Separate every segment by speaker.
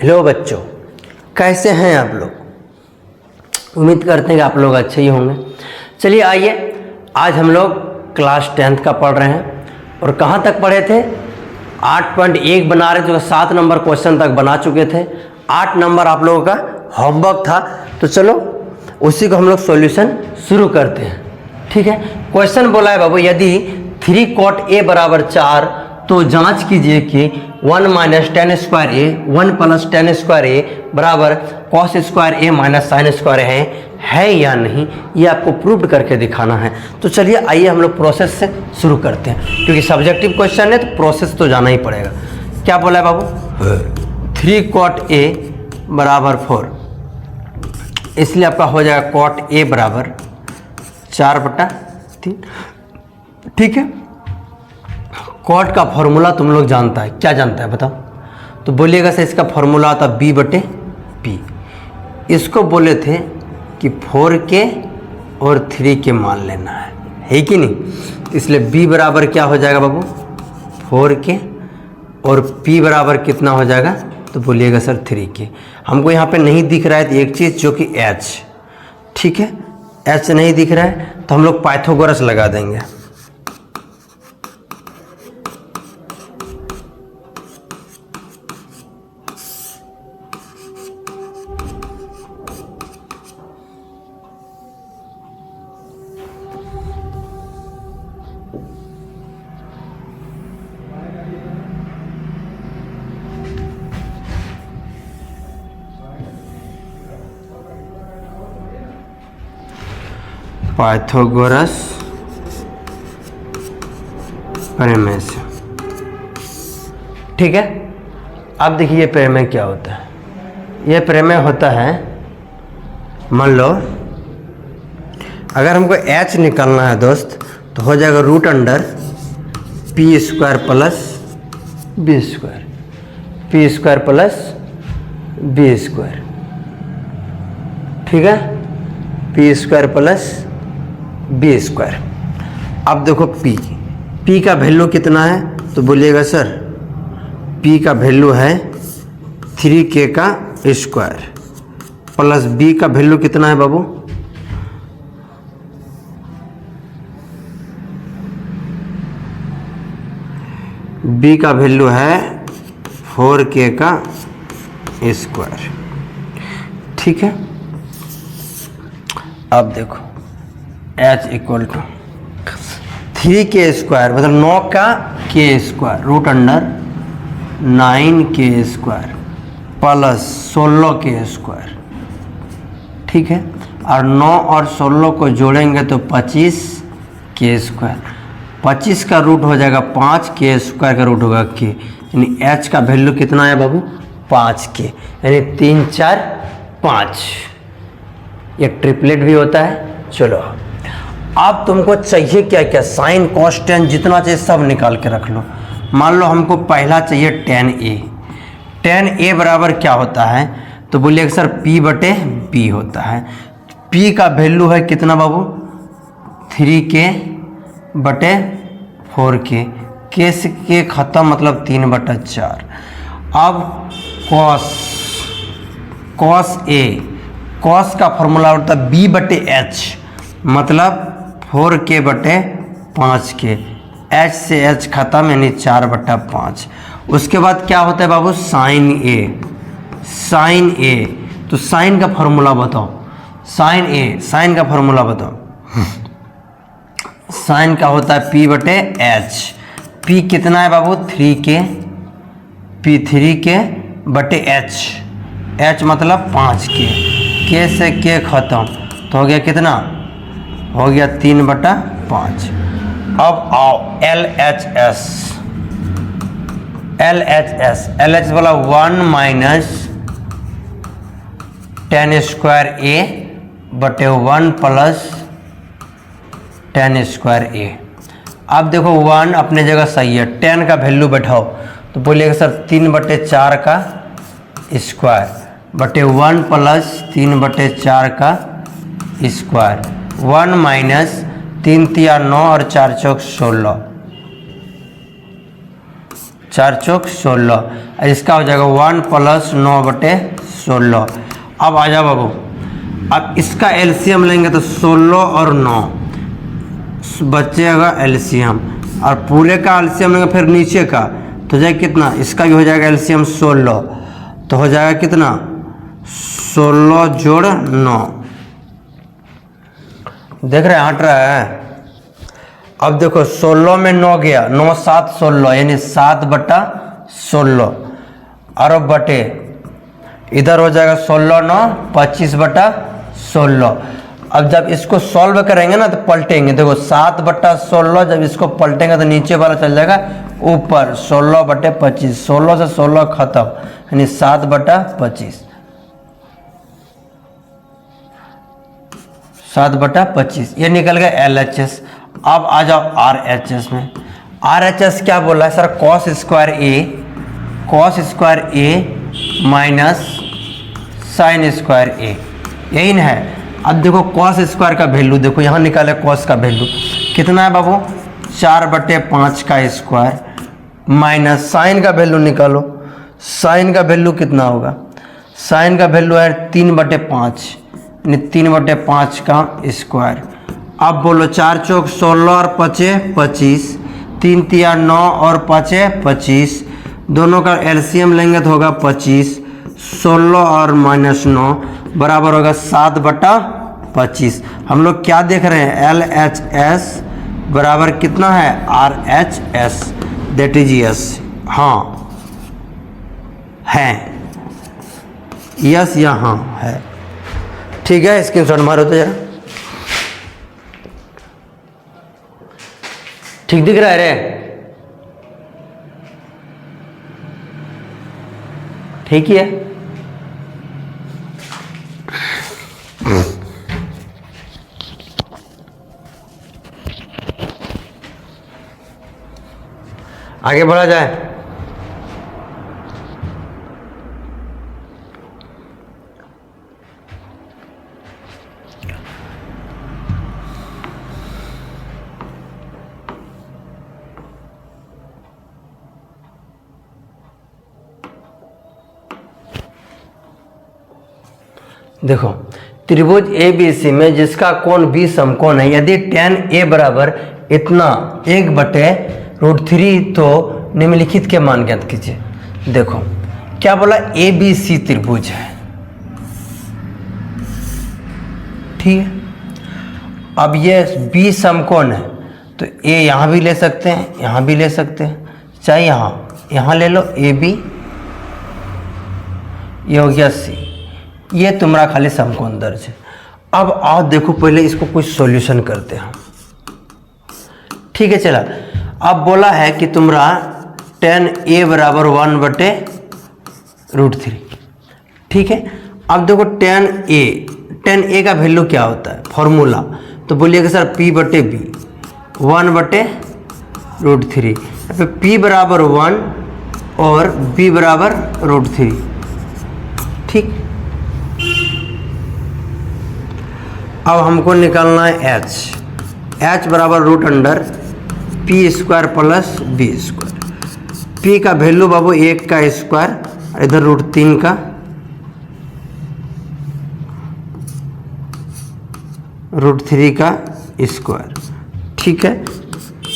Speaker 1: Hello बच्चों, कैसे हैं आप लोग। उम्मीद करते हैं कि आप लोग अच्छे ही होंगे। चलिए आइए, आज हम लोग क्लास 10th का पढ़ रहे हैं और कहाँ तक पढ़े थे। 8.1 बना रहे थे, तो 7 नंबर क्वेश्चन तक बना चुके थे। 8 नंबर आप लोगों का होमवर्क था, तो चलो उसी को हम लोग सॉल्यूशन शुरू करते हैं। ठीक है, क्वेश्चन बोला है बाबू, यदि 3 cot A बराबर 4 तो जांच कीजिए कि 1 - tan स्क्वायर ए 1 + tan स्क्वायर ए बराबर cos स्क्वायर ए - sin स्क्वायर है या नहीं, ये आपको प्रूव करके दिखाना है। तो चलिए आइए हम लोग प्रोसेस से शुरू करते हैं, क्योंकि सब्जेक्टिव क्वेश्चन है तो प्रोसेस तो जाना ही पड़ेगा। क्या बोला है बाबू, 3 cot A बराबर 4, इसलिए आपका हो जाएगा cot A बराबर 4/3। ठीक है, कॉट का फॉर्मूला तुम लोग जानता है, क्या जानता है बताओ। तो बोलिएगा सर इसका फॉर्मूला आता B/P। इसको बोले थे कि 4K और 3K मान लेना है कि नहीं। इसलिए B बराबर क्या हो जाएगा बाबू, 4K और P बराबर कितना हो जाएगा, तो बोलिएगा सर 3K। हमको यहाँ पे नहीं दिख रहा है तो एक चीज़ जो कि H, ठीक है, H नहीं दिख रहा है तो हम लोग पाइथागोरस लगा देंगे। पाइथागोरस प्रमेय से, ठीक है। अब देखिए प्रमेय क्या होता है। यह प्रमेय होता है, मान लो अगर हमको H निकालना है दोस्त, तो हो जाएगा √P² + B², P² + B², ठीक है, P² + B²। अब देखो P का वैल्यू कितना है, तो बोलिएगा सर P का वैल्यू है 3K का स्क्वायर प्लस B का वैल्यू कितना है बाबू, B का वैल्यू है 4K का स्क्वायर। ठीक है, अब देखो H = 3K स्क्वायर मतलब 9 का K square √9K square plus 16K square. ठीक है, और 9 और 16 को जोड़ेंगे तो 25K स्क्वायर। 25 का रूट हो जाएगा 5, K स्क्वायर का रूट होगा K, यानी H का वैल्यू कितना है बाबू, 5K, यानी 3 4 5। एक ट्रिपलेट भी होता है। चलो अब तुमको चाहिए क्या क्या, साइन कॉस टेन जितना चाहिए सब निकाल के रख लो। मान लो हमको पहला चाहिए tan A। tan A बराबर क्या होता है, तो बोलिए सर P/B होता है। P का वैल्यू है कितना बाबू, 3K/4K, K से K खत्म मतलब 3/4। अब cos A, cos का फॉर्मूला होता है B/H मतलब 4K/5K, H से H खत्म यानी 4/5। उसके बाद क्या होता है बाबू, साइन A। तो साइन का फॉर्मूला बताओ, साइन का फॉर्मूला बताओ। साइन का होता है P/H। P कितना है बाबू, 3K, P 3K/H, H मतलब 5K, K से K खत्म तो हो गया कितना, हो गया 3/5। अब आओ LHS वाला 1 - tan स्क्वायर A बटे 1 + tan स्क्वायर A। अब देखो 1 अपने जगह सही है, tan का वैल्यू बैठाओ तो बोलिएगा सर 3/4 का स्क्वायर बटे 1 + 3/4 का स्क्वायर। 1 - 3 × 9 और 4 × 16, 4 चौक 16, इसका हो जाएगा 1 + 9/16। अब आ जाओ बाबू, अब इसका एलसीएम लेंगे तो 16 और 9 बचेगा एलसीएम, और पूरे का एलसीएम लेंगे फिर नीचे का तो हो जाएगा कितना, इसका भी हो जाएगा एलसीएम 16, तो हो जाएगा कितना 16 जोड़ 9। देख रहे हैं हट रहा है। अब देखो 16 में 9 गया, 9 7 16 यानी 7/16, और अब बटे इधर हो जाएगा 16 9 25/16। अब जब इसको सॉल्व करेंगे ना तो पलटेंगे, देखो 7/16 जब इसको पलटेंगे तो नीचे वाला चल जाएगा ऊपर 16/25, 16 से 16 खत्म यानी 7/25, 7/25 ये निकल गया LHS। अब आ जाओ RHS में। RHS क्या बोला है sir, cos square A minus sine square A, यही ना है। अब देखो cos स्क्वायर का वैल्यू देखो, यहाँ निकाले cos का वैल्यू कितना है बाबू 4/5 का स्क्वायर, माइनस साइन का वैल्यू निकालो, साइन का वैल्यू कितना होगा, साइन का वैल्यू है 3/5 यानी 3/5 का स्क्वायर। अब बोलो 4 चौक 16 और 5 25, 3 तिया 9 और 5 25, दोनों का एलसीएम लेंगे तो होगा 25, 16 और -9 बराबर होगा 7/25। हम लोग क्या देख रहे हैं, LHS बराबर कितना है RHS, दैट इज यस, हाँ है, यस यहाँ है, ठीक है। स्क्रीनशॉट मारो तो जरा, ठीक दिख रहा है रे, ठीक ही है। आगे बढ़ा जाए। देखो त्रिभुज ABC में जिसका कोण B समकोण है, यदि tan A बराबर इतना 1/√3 तो निम्नलिखित के मान ज्ञात कीजिए। देखो क्या बोला, ABC त्रिभुज है, ठीक है। अब ये B समकोण है तो A यहाँ भी ले सकते हैं, यहाँ भी ले सकते हैं, चाहे यहाँ ले लो AB, ये हो गया C, ये तुम्हारा खाली समकोण दर्ज है। अब आओ देखो पहले इसको कुछ सॉल्यूशन करते हैं, ठीक है। चला, अब बोला है कि तुम्हारा tan A बराबर 1/√3, ठीक है। अब देखो tan A का वैल्यू क्या होता है, फॉर्मूला तो बोलिएगा सर P/B 1/√3, P बराबर 1 और B बराबर √3, ठीक। अब हमको निकालना है H बराबर √P² + B²। P का वैल्यू बाबू 1 का स्क्वायर, इधर √3 का, √3 का स्क्वायर, ठीक है।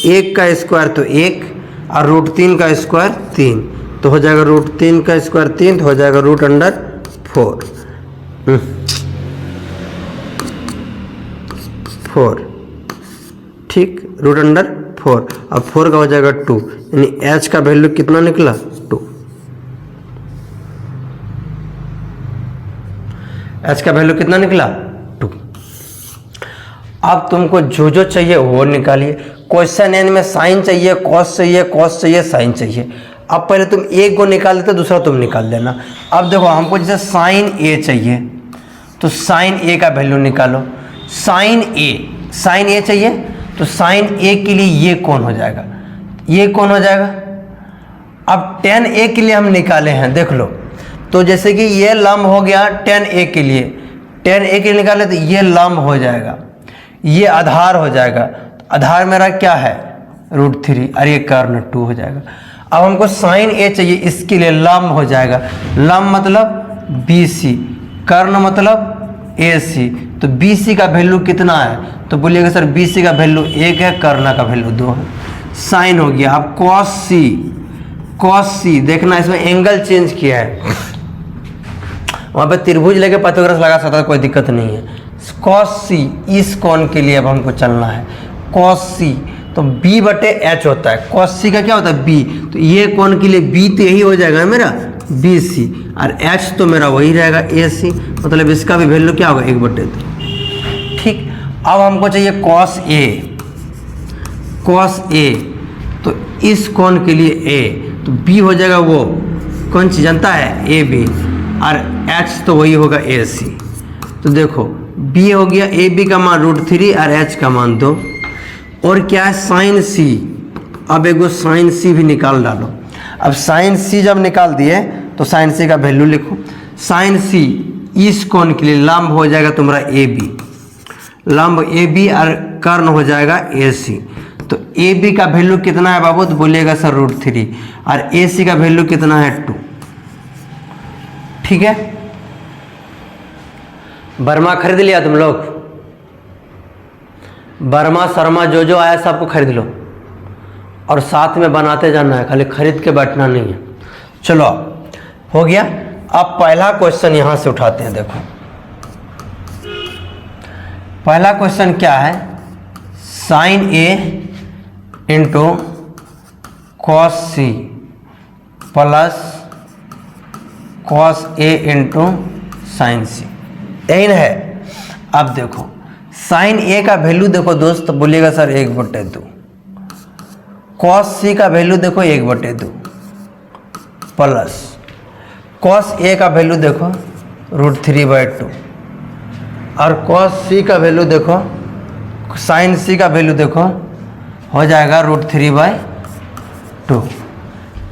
Speaker 1: 1 का स्क्वायर तो 1 और √3 का स्क्वायर 3, तो हो जाएगा √3 का स्क्वायर 3, तो हो जाएगा √4, 4, ठीक, √4, अब 4 का हो जाएगा 2, यानी H का वैल्यू कितना निकला 2। H का वैल्यू कितना निकला 2। अब तुमको जो चाहिए वो निकालिए। क्वेश्चन एन में साइन चाहिए, कॉस चाहिए, कॉस चाहिए, साइन चाहिए। अब पहले तुम एक को निकाल लेते, दूसरा तुम निकाल लेना। अब देखो हमको जैसे साइन ए चाहिए तो साइन ए का वैल्यू निकालो। साइन ए चाहिए तो साइन ए के लिए ये कौन हो जाएगा, ये कौन हो जाएगा। अब tan ए के लिए हम निकाले हैं, देख लो, तो जैसे कि ये लंब हो गया tan ए के लिए, tan ए के लिए निकाले तो ये लंब हो जाएगा, ये आधार हो जाएगा। आधार मेरा क्या है √3 और ये कर्ण 2 हो जाएगा। अब हमको साइन ए चाहिए, इसके लिए लंब हो जाएगा, लंब मतलब BC, कर्ण मतलब AC, तो BC का वैल्यू कितना है, तो बोलिएगा सर BC का वैल्यू 1 है, कर्ण का वैल्यू 2 है। साइन हो गया। अब cos C देखना, इसमें एंगल चेंज किया है, वहाँ पे त्रिभुज लेके पाइथागोरस लगा सकता है, कोई दिक्कत नहीं है। cos C इस कोण के लिए अब हमको चलना है, cos C तो B/H होता है, cos C का क्या होता है B, तो ये कोण के लिए B तो यही हो जाएगा मेरा BC, और H तो मेरा वही रहेगा AC, मतलब इसका भी वैल्यू क्या होगा 1/2। ठीक, अब हमको चाहिए cos A, तो इस कोण के लिए A, तो B हो जाएगा वो कौन सी जानता है AB, और H तो वही होगा AC। तो देखो B हो गया, AB का मान √3 और H का मान 2, और क्या है साइन C। अब एक साइन C भी निकाल डालो। अब साइन C जब निकाल दिए तो साइन C का वैल्यू लिखो, साइन C इस कोण के लिए लंब हो जाएगा तुम्हारा AB, लंब AB और कर्ण हो जाएगा AC। तो AB का वैल्यू कितना है बाबू, तो बोलिएगा सर √3, और AC का वैल्यू कितना है 2। ठीक है, बर्मा खरीद लिया तुम लोग, बर्मा शर्मा जो आया सबको खरीद लो, और साथ में बनाते जाना है, खाली खरीद के बैठना नहीं है। चलो हो गया। अब पहला क्वेश्चन यहां से उठाते हैं। देखो पहला क्वेश्चन क्या है, sine A into cos C plus cos A into sine C, यही है। अब देखो साइन A का वैल्यू देखो दोस्त, बोलिएगा सर 1/2, cos C का वैल्यू देखो 1/2, प्लस cos A का वैल्यू देखो √3/2, और cos C का वैल्यू देखो, साइन C का वैल्यू देखो हो जाएगा √3/2।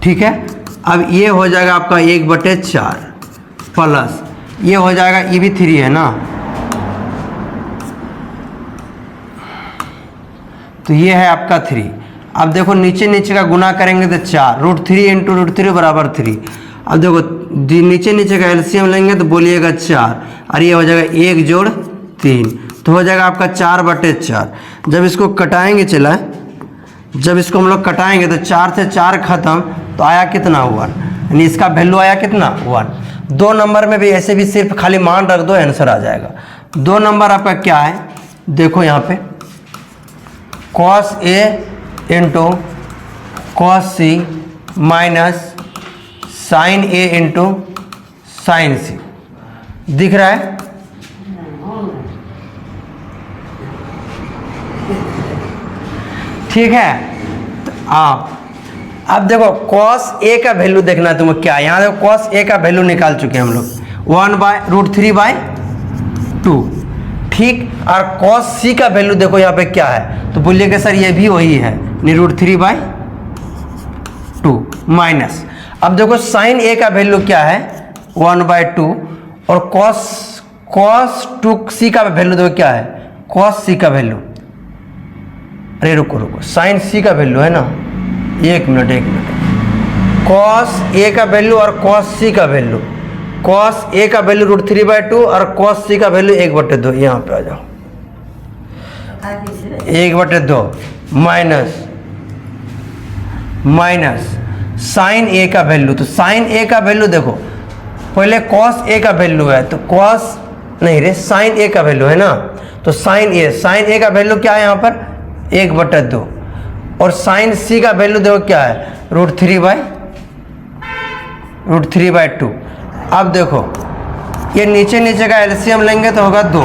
Speaker 1: ठीक है, अब ये हो जाएगा आपका 1/4, प्लस ये हो जाएगा, ये भी 3 है ना, तो ये है आपका 3। अब देखो नीचे का गुना करेंगे तो 4, √3 इंटू √3 बराबर 3। अब देखो नीचे का एलसीएम लेंगे तो बोलिएगा 4, और ये हो जाएगा 1 जोड़ 3, तो हो जाएगा आपका 4/4। जब इसको कटाएंगे, चला जब इसको हम लोग कटाएंगे तो 4 से 4 खत्म, तो आया कितना 1, यानी इसका वैल्यू आया कितना 1। 2 नंबर में भी ऐसे भी सिर्फ खाली मान रख दो, आंसर आ जाएगा। 2 नंबर आपका क्या है, देखो यहाँ पे cos A into cos C minus sine A into sine C, दिख रहा है। ठीक है, तो अब देखो cos A का वैल्यू देखना है तुम्हें, क्या यहाँ देखो cos A का वैल्यू निकाल चुके हैं हम लोग, 1/√3/2। ठीक, और cos C का वैल्यू देखो यहाँ पे क्या है, तो बोलिएगा सर ये भी वही है, √3/2 माइनस। अब देखो साइन A का वैल्यू क्या है 1/2, और cos 2C का वैल्यू देखो क्या है, cos C का वैल्यू, अरे रुको साइन C का वैल्यू है ना, एक मिनट cos A का वैल्यू और cos C का वैल्यू, cos A का वैल्यू √3/2 और cos C का वैल्यू 1/2। यहाँ पे आ जाओ, 1/2 माइनस साइन A का वैल्यू, तो साइन A का वैल्यू देखो पहले cos A का वैल्यू है, तो cos नहीं रे साइन A का वैल्यू है ना, तो साइन A का वैल्यू क्या है यहाँ पर 1/2, और साइन C का वैल्यू देखो क्या है √3/2। अब देखो ये नीचे का एलसीएम लेंगे तो होगा 2,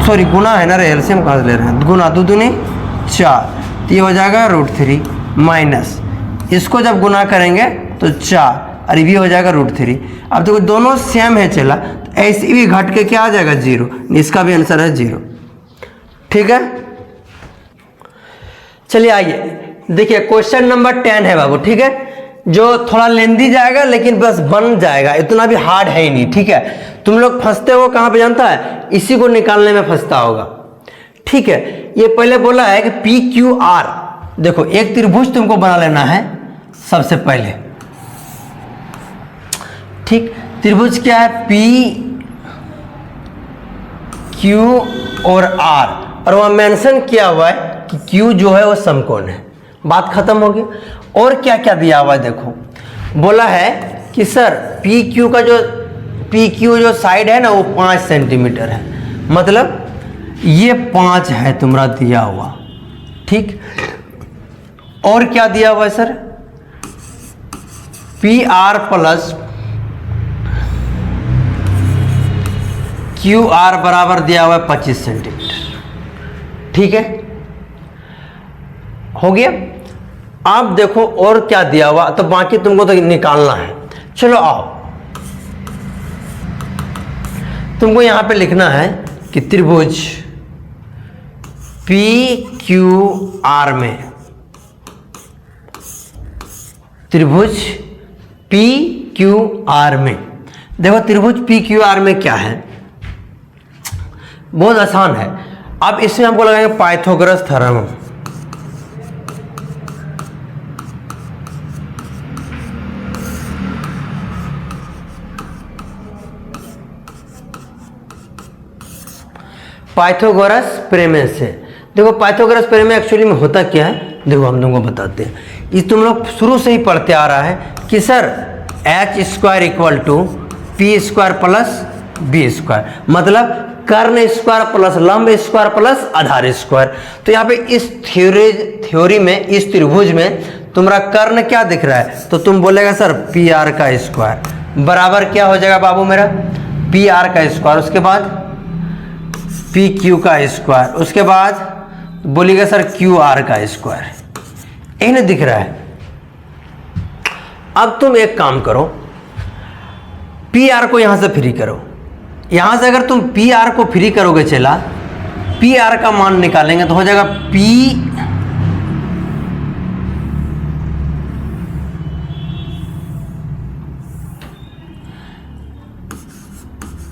Speaker 1: सॉरी गुना है ना रे, एलसीएम कहाँ से ले रहे हैं, गुना 2 दूनी 4, तो ये हो जाएगा √3 माइनस, इसको जब गुना करेंगे तो 4, और ये भी हो जाएगा √3। अब देखो दोनों सेम है, चला तो ऐसे भी घट के क्या आ जाएगा 0, इसका भी आंसर है 0। ठीक है, चलिए आइए देखिए क्वेश्चन नंबर 10 है बाबू। ठीक है, जो थोड़ा लेंदी जाएगा लेकिन बस बन जाएगा, इतना भी हार्ड है ही नहीं। ठीक है, तुम लोग फंसते हो कहाँ पे जानता है, इसी को निकालने में फंसता होगा। ठीक है, ये पहले बोला है कि PQR, देखो एक त्रिभुज तुमको बना लेना है, सबसे पहले, ठीक। त्रिभुज क्या है? पी क्यू और आर, और वह मेंशन किया हुआ है कि क्यू जो है वो समकोण है। बात खत्म हो गई। और क्या क्या दिया हुआ है देखो, बोला है कि सर पी क्यू जो साइड है ना वो 5 सेंटीमीटर है, मतलब ये 5 है तुम्हारा दिया हुआ, ठीक। और क्या दिया हुआ है sir? P R plus Q are बराबर दिया हुआ है 25 सेंटीमीटर, ठीक है, हो गया। अब देखो और क्या दिया हुआ, तो बाकी तुमको तो निकालना है। चलो आओ, तुमको यहां पे लिखना है कि त्रिभुज पी क्यू आर में, त्रिभुज पी क्यू आर में, देखो त्रिभुज पी क्यू आर में क्या है, बहुत आसान है। अब इसमें हमको लगाएंगे पाइथागोरस थ्योरम। पाइथागोरस प्रमेय से। देखो पाइथागोरस प्रमेय एक्चुअली में होता क्या है, देखो हम तुमको बताते हैं। ये तुम लोग शुरू से ही पढ़ते आ रहा है कि sir H square equal to P square plus B square, मतलब कर्ण स्क्वायर प्लस लंब स्क्वायर प्लस आधार स्क्वायर। तो यहाँ पे इस थ्योरी में, इस त्रिभुज में तुम्हारा कर्ण क्या दिख रहा है, तो तुम बोलेगा सर पी आर का स्क्वायर बराबर क्या हो जाएगा बाबू मेरा, पी आर का स्क्वायर, उसके बाद पी क्यू का स्क्वायर, उसके बाद बोलिएगा सर क्यू आर का स्क्वायर। यही ना दिख रहा है। अब तुम एक काम करो, पी आर को यहां से फ्री करो। यहां से अगर तुम पी आर को फ्री करोगे, चला पी आर का मान निकालेंगे तो हो जाएगा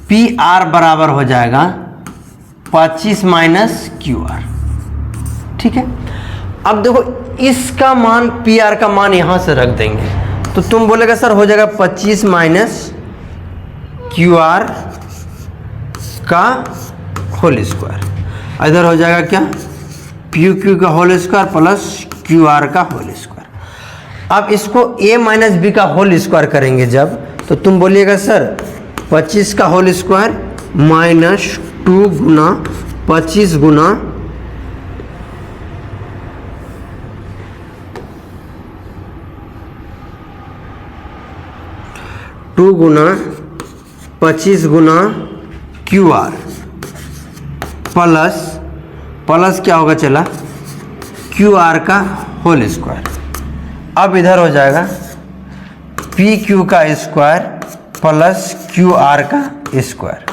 Speaker 1: पी आर बराबर हो जाएगा 25 माइनस क्यू आर, ठीक है। अब देखो इसका मान, पी आर का मान यहां से रख देंगे तो तुम बोलेगा सर हो जाएगा 25 माइनस क्यू आर का होल स्क्वायर। इधर हो जाएगा क्या, पी क्यू का whole square plus Q R का होल स्क्वायर। अब इसको a माइनस बी का होल स्क्वायर करेंगे जब, तो तुम बोलिएगा सर 25 का होल स्क्वायर माइनस 2 गुना 25 गुना 2 गुना 25 गुना क्यू आर प्लस क्या होगा, चला क्यू आर का होल स्क्वायर। अब इधर हो जाएगा पी क्यू का स्क्वायर प्लस क्यू आर का स्क्वायर।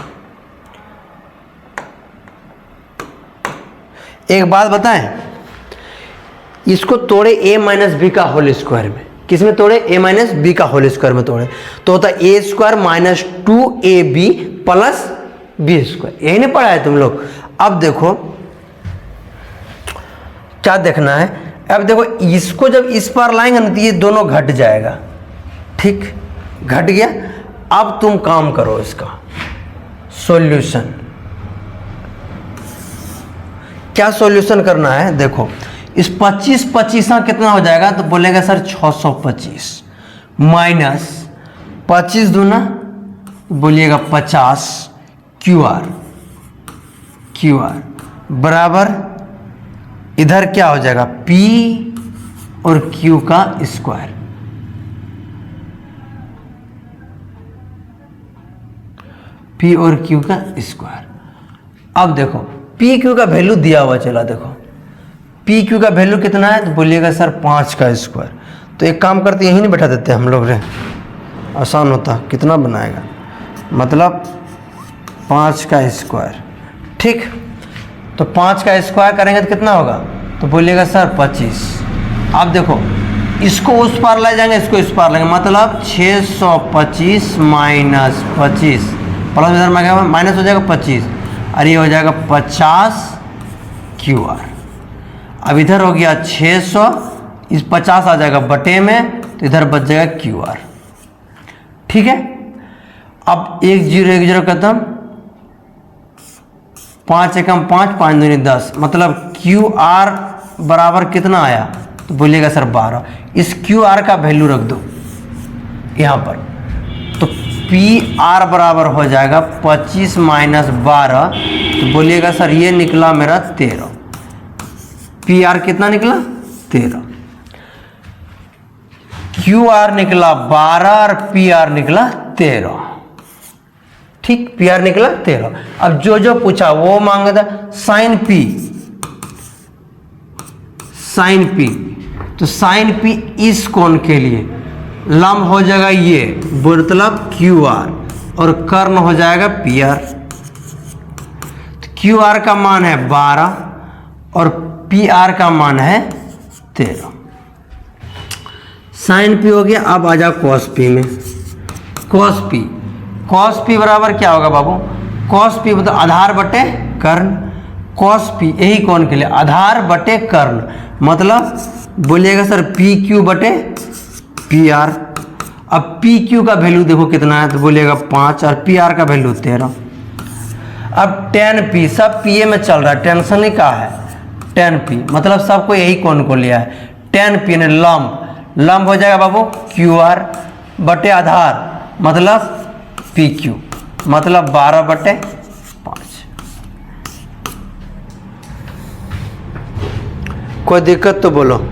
Speaker 1: एक बात बताएं, इसको तोड़े a माइनस बी का होल स्क्वायर में, किसमें तोड़े, a माइनस बी का होल स्क्वायर में तोड़े तो होता है a square minus 2ab plus B square. यही नहीं पढ़ा है तुम लोग। अब देखो क्या देखना है, अब देखो इसको जब इस पर लाएंगे ना तो ये दोनों घट जाएगा, ठीक, घट गया। अब तुम काम करो, इसका सॉल्यूशन, क्या सॉल्यूशन करना है, देखो इस 25 कितना हो जाएगा, तो बोलेगा सर 625 माइनस 25 दूना बोलिएगा 50 क्यू आर बराबर इधर क्या हो जाएगा, P और Q का स्क्वायर। P और Q का स्क्वायर। अब देखो P Q का वैल्यू दिया हुआ, चला देखो P Q का वैल्यू कितना है, तो बोलिएगा सर 5 का स्क्वायर। तो एक काम करते यहीं नहीं बैठा देते हम लोग रे, आसान होता, कितना बनाएगा, मतलब 5 का स्क्वायर, ठीक। तो 5 का स्क्वायर करेंगे तो कितना होगा, तो बोलिएगा सर 25। अब देखो इसको उस पार ले जाएंगे, इसको इस पार लेंगे, मतलब 625 माइनस 25 प्लस इधर में माइनस हो जाएगा 25 और ये हो जाएगा 50 क्यू आर। अब इधर हो गया 600, इस 50 आ जाएगा बटे में तो इधर बच जाएगा क्यू आर। ठीक है, अब 1 0 1 0 खत्म, 5 एकम 5 5 दूनी 10, मतलब क्यू आर बराबर कितना आया, तो बोलिएगा सर 12। इस क्यू आर का वैल्यू रख दो यहाँ पर, तो पी आर बराबर हो जाएगा 25 माइनस 12, तो बोलिएगा सर ये निकला मेरा 13। पी आर कितना निकला 13, क्यू आर निकला 12 और पी आर निकला 13। ठीक, पी आर निकला 13। अब जो जो पूछा वो मांगा था साइन पी, साइन पी, तो साइन पी इस कोण के लिए लंब हो जाएगा ये, मतलब क्यू आर, और कर्ण हो जाएगा पी आर। तो क्यू आर का मान है 12 और पी आर का मान है 13। साइन पी हो गया। अब आ जाओ कॉस पी में। कॉस पी, कॉस पी बराबर क्या होगा बाबू, कॉस पी मतलब आधार बटे कर्ण। कॉस पी यही कोण के लिए आधार बटे कर्ण, मतलब बोलिएगा सर पी क्यू बटे पी आर। अब पी क्यू का वैल्यू देखो कितना है, तो बोलिएगा 5 और पी आर का वैल्यू 13। अब टेन पी, सब पी ए में चल रहा है, टेंशन ही का है। टेन पी मतलब सबको यही कोण को लिया है। टेन पी ने लंब, लंब हो जाएगा बाबू क्यू आर बटे आधार, मतलब पी क्यू, मतलब 12 बटे 5। कोई दिक्कत तो बोलो।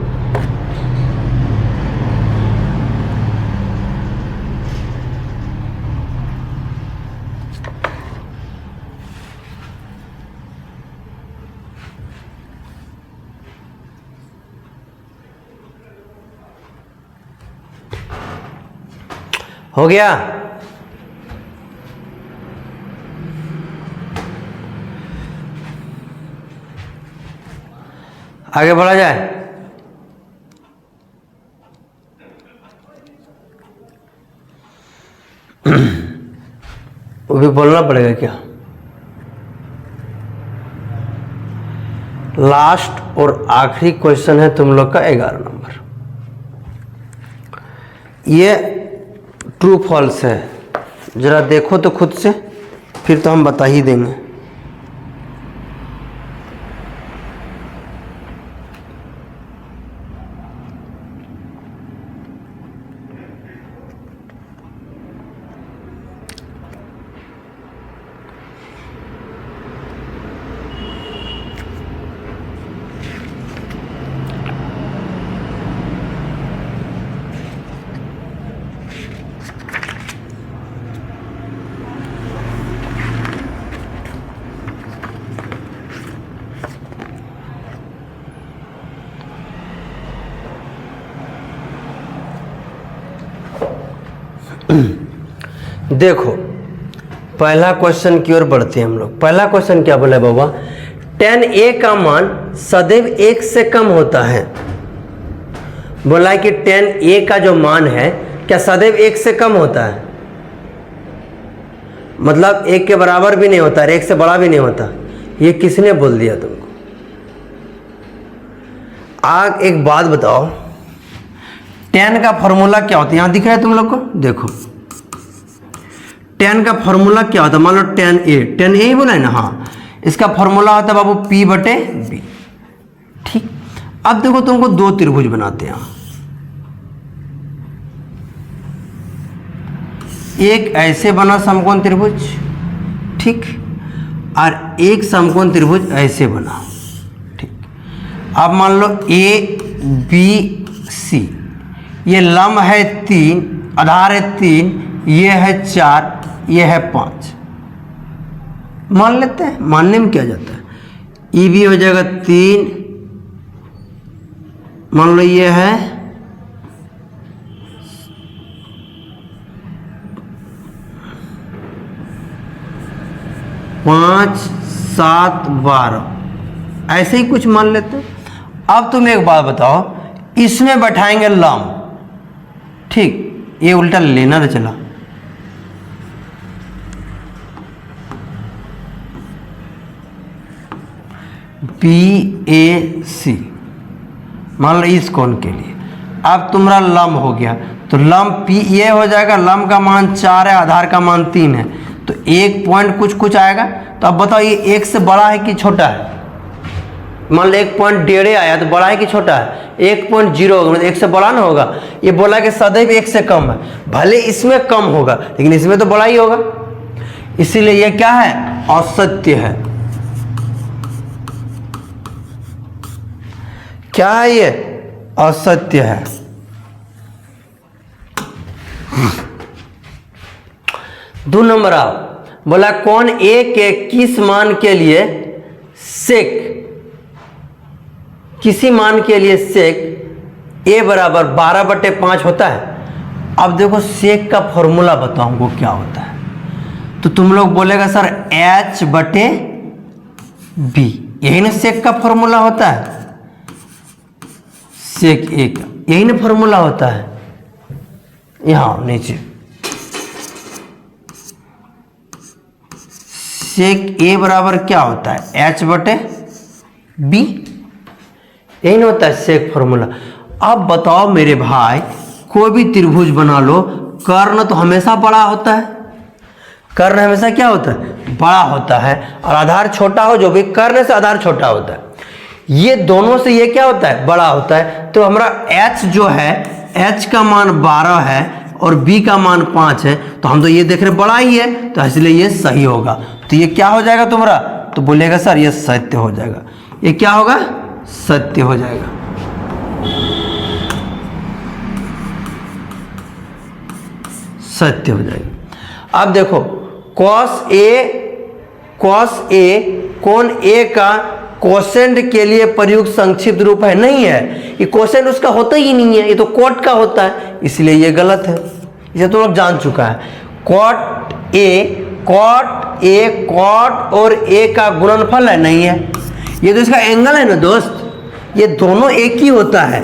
Speaker 1: हो गया? आगे बढ़ा जाए। वो भी बोलना पड़ेगा क्या? लास्ट और आखिरी क्वेश्चन है तुम लोग का 11 नंबर। ये ट्रू फॉल्स है, जरा देखो तो खुद से, फिर तो हम बता ही देंगे। देखो पहला क्वेश्चन की ओर बढ़ते हैं हम लोग। पहला क्वेश्चन क्या बोला बाबा, tan a का मान सदैव 1 से कम होता है। बोला है कि tan a का जो मान है क्या सदैव 1 से कम होता है, मतलब 1 के बराबर भी नहीं होता, 1 से बड़ा भी नहीं होता। ये किसने बोल दिया तुमको? आग एक बात बताओ, tan का फॉर्मूला क्या होता है? यहां दिख रहा है तुम लोग को, देखो tan का फॉर्मूला क्या होता है? मान लो tan a ही बोला है ना, हाँ, इसका फॉर्मूला होता है बाबू p बटे b। ठीक, अब देखो तुमको दो त्रिभुज बनाते हैं। एक ऐसे बना समकोण त्रिभुज, ठीक, और एक समकोण त्रिभुज ऐसे बना, ठीक। अब मान लो a b c, ये लंब है 3, आधार है 3, ये है 4, ये है 5। मान लेते हैं, मानने में क्या जाता है। ई भी हो जाएगा 3, मान लो ये है 5 7 12, ऐसे ही कुछ मान लेते हैं। अब तुम एक बात बताओ, इसमें बैठाएंगे लंब, ठीक, ये उल्टा लेना तो चला, बी ए सी, मान लो इस कोण के लिए अब तुम्हारा लंब हो गया, तो लंब पी ये हो जाएगा, लंब का मान 4 है, आधार का मान 3 है, तो 1 पॉइंट कुछ कुछ आएगा। तो अब बताओ ये 1 से बड़ा है कि छोटा है? मान लो 1.1 आया तो बड़ा है कि छोटा है? 1.0 होगा, मतलब 1 से बड़ा ना होगा। ये बोला कि सदैव 1 से कम है, भले इसमें कम होगा लेकिन इसमें तो बड़ा ही होगा, इसीलिए ये क्या है? असत्य है। क्या है ये? असत्य है। दो नंबर आओ, बोला कोण ए के किस मान के लिए सेक, किसी मान के लिए सेक ए बराबर 12/5 होता है। अब देखो सेक का फॉर्मूला बताओ हमको क्या होता है, तो तुम लोग बोलेगा सर H/B, यही ना सेक का फॉर्मूला होता है, सेक ए का यही ना फॉर्मूला होता है। यहां नीचे सेक ए बराबर क्या होता है? H/B, यही ना होता है सेक फॉर्मूला। अब बताओ मेरे भाई, कोई भी त्रिभुज बना लो, कर्ण तो हमेशा बड़ा होता है, कर्ण हमेशा क्या होता है? बड़ा होता है, और आधार छोटा हो जो भी, कर्ण से आधार छोटा होता है। ये दोनों से ये क्या होता है? बड़ा होता है। तो हमारा H जो है, H का मान 12 है और B का मान 5 है, तो हम तो ये देख रहे बड़ा ही है, तो इसलिए ये सही होगा। तो ये क्या हो जाएगा तुम्हारा? तो बोलेगा सर ये सत्य हो जाएगा। ये क्या होगा? सत्य हो जाएगा। सत्य हो जाएगा। अब देखो cos A कोण A का कोसेंट के लिए प्रयुक्त संक्षिप्त रूप है, नहीं है, ये कोसेंट उसका होता ही नहीं है, ये तो कॉट का होता है, इसलिए ये गलत है। इसे तो लोग जान चुका है। कॉट ए कॉट और ए का गुणनफल है, नहीं है, ये तो इसका एंगल है ना दोस्त, ये दोनों एक ही होता है,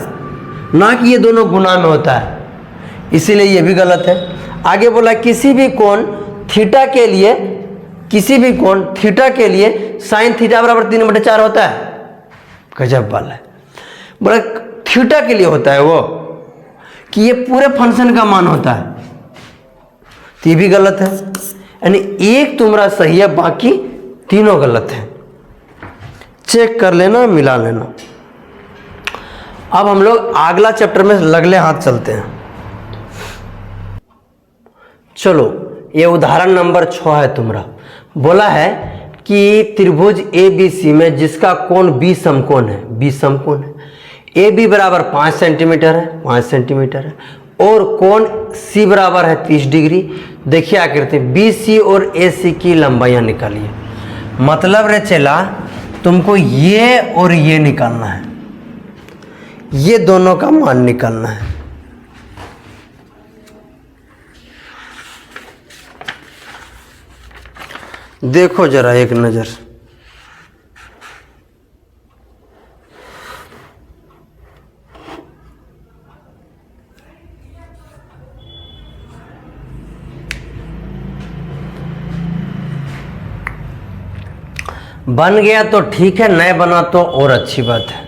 Speaker 1: ना कि ये दोनों गुना में होता है, इसीलिए ये भी गलत है। आगे बोला किसी भी कोण थीटा के लिए, किसी भी कोण थीटा के लिए साइन थीटा बराबर 3/4 होता है। गजब वाला है। बोला थीटा के लिए होता है वो, कि ये पूरे फंक्शन का मान होता है, तो ये भी गलत है। यानी एक तुम्हारा सही है, बाकी तीनों गलत है। चेक कर लेना, मिला लेना। अब हम लोग अगला चैप्टर में लगले हाथ चलते हैं। चलो, ये उदाहरण नंबर 6 है तुम्हारा। बोला है कि त्रिभुज ABC में जिसका कोण B समकोण है, B समकोण है, AB बराबर 5 सेंटीमीटर है, 5 सेंटीमीटर है, और कोण C बराबर है 30 डिग्री। देखिए आकृति BC और AC की लंबाइयाँ निकालिए। मतलब रे चला, तुमको ये और ये निकालना है, ये दोनों का मान निकालना है। देखो जरा एक नजर, बन गया तो ठीक है, नहीं बना तो और अच्छी बात है।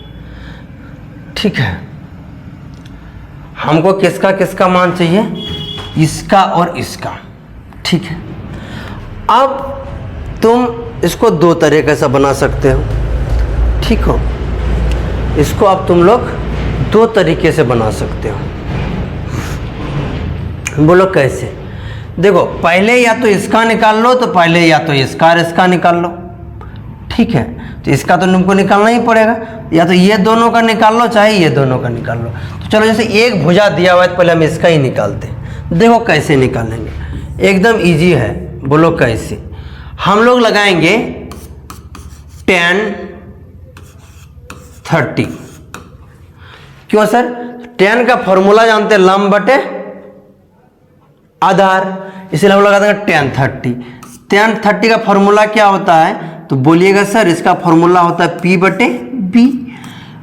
Speaker 1: ठीक है, हमको किसका किसका मान चाहिए? इसका और इसका। ठीक है, अब तुम इसको दो तरीके से बना सकते हो। ठीक हो, इसको अब तुम लोग दो तरीके से बना सकते हो। बोलो कैसे? देखो, पहले या तो इसका निकाल लो, तो पहले या तो इसका निकाल लो। ठीक है, तो इसका तो तुमको निकालना ही पड़ेगा, या तो ये दोनों का निकाल लो, चाहे ये दोनों का निकाल लो। तो चलो, जैसे एक भुजा दिया हुआ है तो पहले हम इसका ही निकालते हैं। देखो कैसे निकालेंगे, एकदम इजी है। बोलो कैसे? हम लोग लगाएंगे tan 30। क्यों सर? tan का फॉर्मूला जानते हैं, लंब बटे आधार, इसलिए हम लगा देंगे tan 30। tan 30 का फॉर्मूला क्या होता है? तो बोलिएगा सर इसका फॉर्मूला होता है P/B,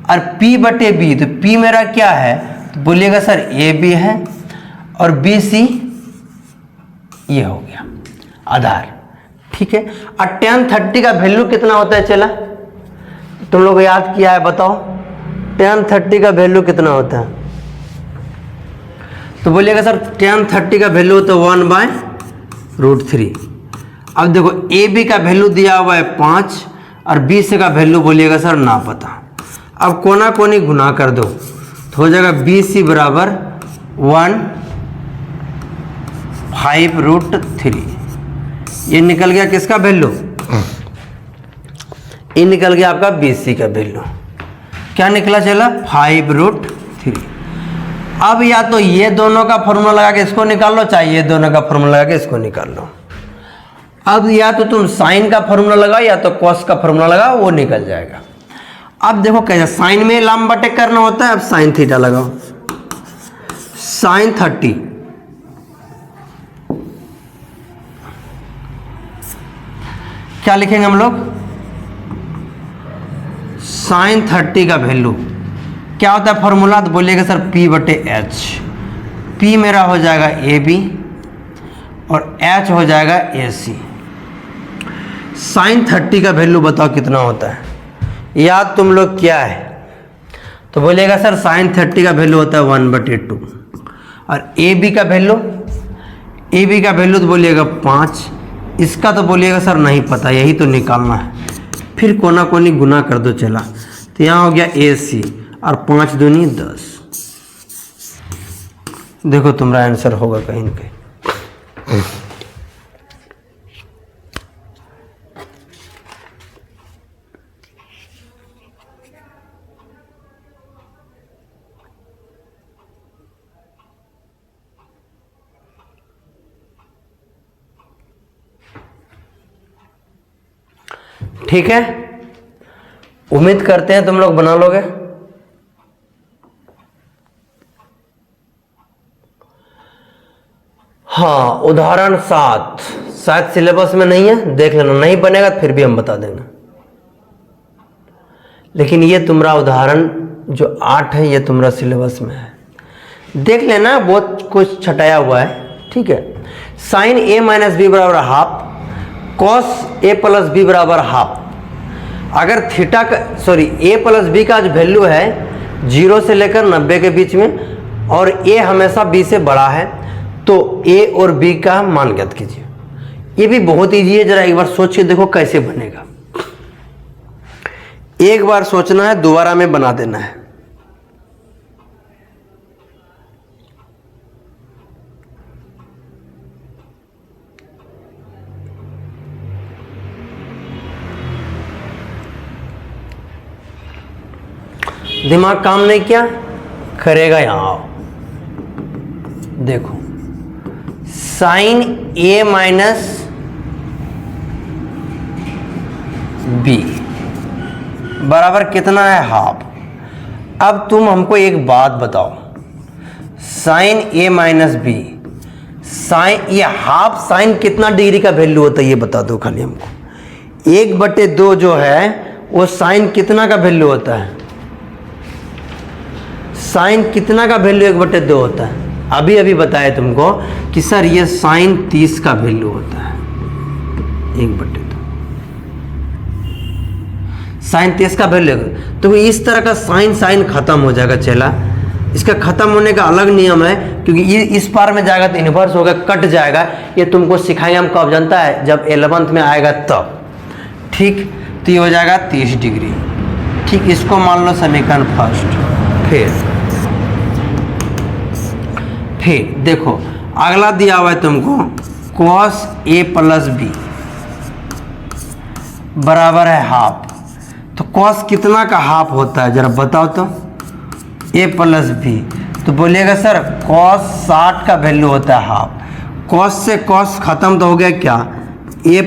Speaker 1: और P/B, तो P मेरा क्या है? तो बोलिएगा सर AB है, और BC ये हो गया आधार। ठीक है, और tan 30 का वैल्यू कितना होता है? चला, तुम लोग याद किया है, बताओ tan 30 का वैल्यू कितना होता है? तो बोलिएगा सर tan 30 का वैल्यू होता है 1/√3। अब देखो ए बी का वैल्यू दिया हुआ है 5 और बी से का वैल्यू बोलिएगा सर ना पता। अब कोना कोनी गुना कर दो तो हो जाएगा BC बराबर 1/5√3। ये निकल गया किसका वैल्यू, ये निकल गया आपका BC का वैल्यू। क्या निकला चला 5√3। अब या तो ये दोनों का फॉर्मूला लगा के इसको निकाल लो, चाहे ये दोनों का फॉर्मूला लगा के इसको निकाल लो। अब या तो तुम साइन का फॉर्मूला लगाओ या तो कॉस का फॉर्मूला लगाओ, वो निकल जाएगा। अब देखो कैसे साइन में लंब बटे करना होता है। अब साइन थीटा लगाओ, साइन 30 क्या लिखेंगे हम लोग, साइन 30 का वैल्यू क्या होता है फॉर्मूला, तो बोलिएगा सर P/H। P मेरा हो जाएगा AB और H हो जाएगा AC। साइन 30 का वैल्यू बताओ कितना होता है, याद तुम लोग क्या है, तो बोलिएगा सर साइन 30 का वैल्यू होता है 1/2 और AB का वैल्यू, AB का वैल्यू तो बोलिएगा 5, इसका तो बोलिएगा सर नहीं पता, यही तो निकालना है। फिर कोना कोनी गुना कर दो चला, तो यहाँ हो गया AC और 5 दूनी 10। देखो तुम्हारा आंसर होगा कहीं ना कहीं। ठीक है, उम्मीद करते हैं तुम लोग बना लोगे। हाँ, उदाहरण 7 शायद सिलेबस में नहीं है, देख लेना, नहीं बनेगा तो फिर भी हम बता देंगे। लेकिन ये तुम्हारा उदाहरण जो 8 है ये तुम्हारा सिलेबस में है, देख लेना, बहुत कुछ छटाया हुआ है। ठीक है, साइन A - B बराबर हाफ, कॉस A + B बराबर हाफ। अगर थीटा का A + B का जो वैल्यू है 0 से लेकर 90 के बीच में और A हमेशा B से बड़ा है, तो A और B का मान ज्ञात कीजिए। ये भी बहुत ईजी है, जरा एक बार सोच के देखो कैसे बनेगा। एक बार सोचना है, दोबारा में बना देना है। दिमाग काम नहीं किया, करेगा, यहां आओ। देखो साइन A - B बराबर कितना है हाफ। अब तुम हमको एक बात बताओ, साइन A - B, साइन ये हाफ साइन कितना डिग्री का वैल्यू होता है ये बता दो खाली हमको। 1/2 जो है वो साइन कितना का वैल्यू होता है, साइन कितना का वैल्यू 1/2 होता है। अभी अभी बताया तुमको कि सर ये साइन 30 का वैल्यू होता है 1/2, साइन 30 का वैल्यू। तो इस तरह का साइन साइन खत्म हो जाएगा चला, इसका खत्म होने का अलग नियम है, क्योंकि ये इस पार में जाएगा तो इन्वर्स होगा, कट जाएगा। ये तुमको सिखाएंगे हम कब, जानता है, जब 11th में आएगा तब। ठीक, तो ये हो जाएगा 30 डिग्री। ठीक, इसको मान लो समीकरण फर्स्ट। फिर देखो अगला दिया हुआ है तुमको, cos A + B बराबर है हाफ। तो cos कितना का हाफ होता है जरा बताओ तो, A + B, तो बोलिएगा सर cos 60 का वैल्यू होता है हाफ। cos से cos खत्म तो हो गया, क्या A +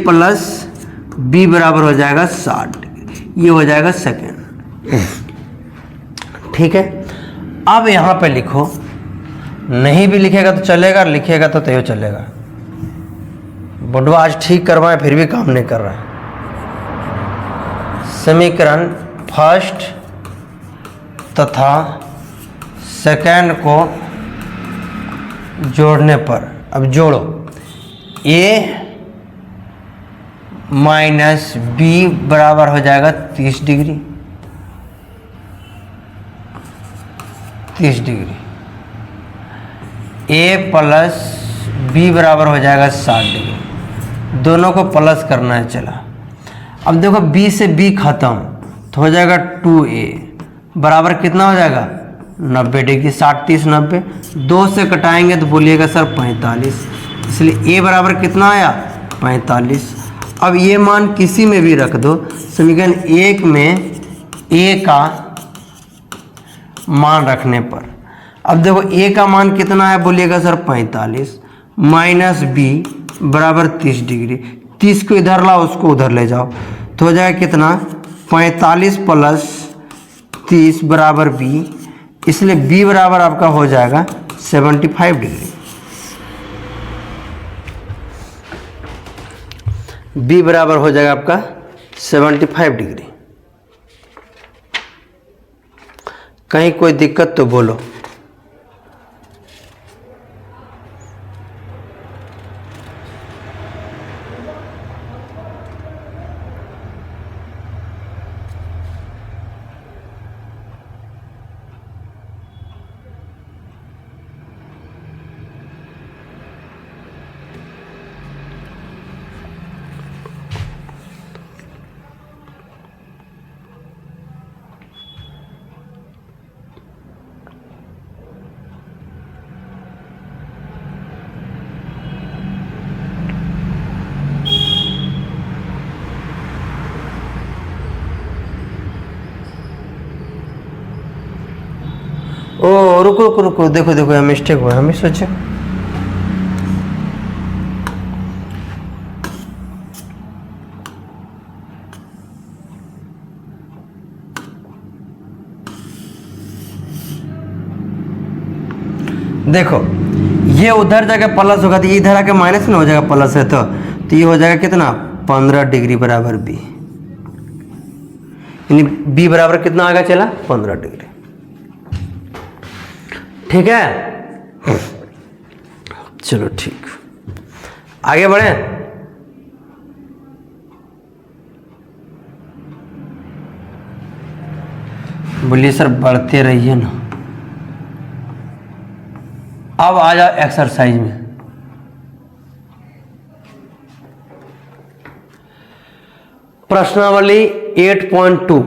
Speaker 1: B बराबर हो जाएगा 60, ये हो जाएगा सेकेंड। ठीक है, अब यहाँ पे लिखो, नहीं भी लिखेगा तो चलेगा, लिखेगा तो यो चलेगा। बुढ़वा आज ठीक करवाए फिर भी काम नहीं कर रहा है। समीकरण फर्स्ट तथा सेकेंड को जोड़ने पर, अब जोड़ो, A - B बराबर हो जाएगा 30 डिग्री, 30 डिग्री। ए प्लस बी बराबर हो जाएगा 60 डिग्री। दोनों को प्लस करना है। चला अब देखो बी से बी खत्म तो हो जाएगा 2a बराबर कितना हो जाएगा 90 डिग्री। 60 30 90, 2 से कटाएंगे तो बोलिएगा सर 45, इसलिए a बराबर कितना आया 45। अब ये मान किसी में भी रख दो, समीकरण 1 में a का मान रखने पर। अब देखो a का मान कितना है बोलिएगा सर 45 माइनस b बराबर 30 डिग्री। 30 को इधर लाओ, उसको उधर ले जाओ तो हो जाएगा कितना 45 प्लस 30 बराबर b, इसलिए b बराबर आपका हो जाएगा 75 डिग्री। b बराबर हो जाएगा आपका 75 डिग्री। कहीं कोई दिक्कत तो बोलो। ओ रुको रुको रुको, देखो देखो यहाँ मिस्टेक हुआ, हमें सोचे देखो ये उधर जाकर प्लस होगा तो ये इधर आके माइनस में हो जाएगा प्लस है तो ये हो जाएगा कितना 15 डिग्री बराबर बी, यानी बी बराबर कितना आएगा चला 15 डिग्री। ठीक है, चलो ठीक, आगे बढ़े। बोलिए सर बढ़ते रहिए ना। अब आ जाओ एक्सरसाइज में। प्रश्नावली 8.2।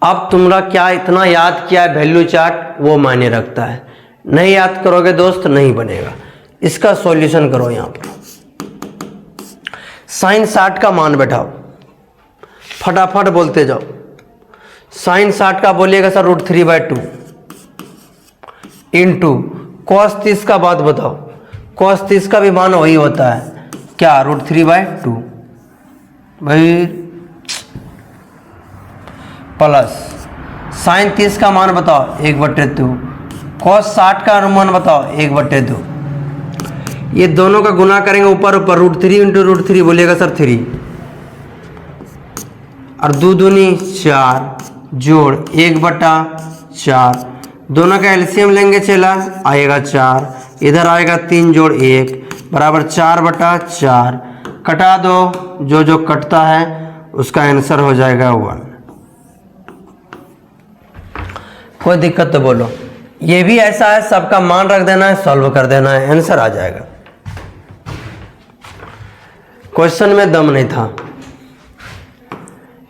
Speaker 1: अब तुमरा क्या इतना याद किया है वैल्यू चार्ट, वो मायने रखता है। नहीं याद करोगे दोस्त नहीं बनेगा। इसका सॉल्यूशन करो। यहां पर साइन 60 का मान बैठाओ, फटाफट बोलते जाओ। साइन 60 का बोलिएगा सर √3/2 इंटू कॉस 30 का बात बताओ। कॉस 30 का भी मान वही होता है क्या √3/2 भाई, प्लस साइन 30 का मान बताओ 1/2, कॉस 60 का मान बताओ 1/2। ये दोनों का गुना करेंगे ऊपर ऊपर √3 इंटू √3 बोलिएगा सर 3 और 2 दूनी 4 जोड़ 1/4। दोनों का एलसीएम लेंगे चला आएगा 4, इधर आएगा 3 जोड़ 1 बराबर 4/4। कटा दो, जो जो कटता है उसका आंसर हो जाएगा 1। कोई दिक्कत तो बोलो। ये भी ऐसा है, सबका मान रख देना है, सॉल्व कर देना है, आंसर आ जाएगा। क्वेश्चन में दम नहीं था।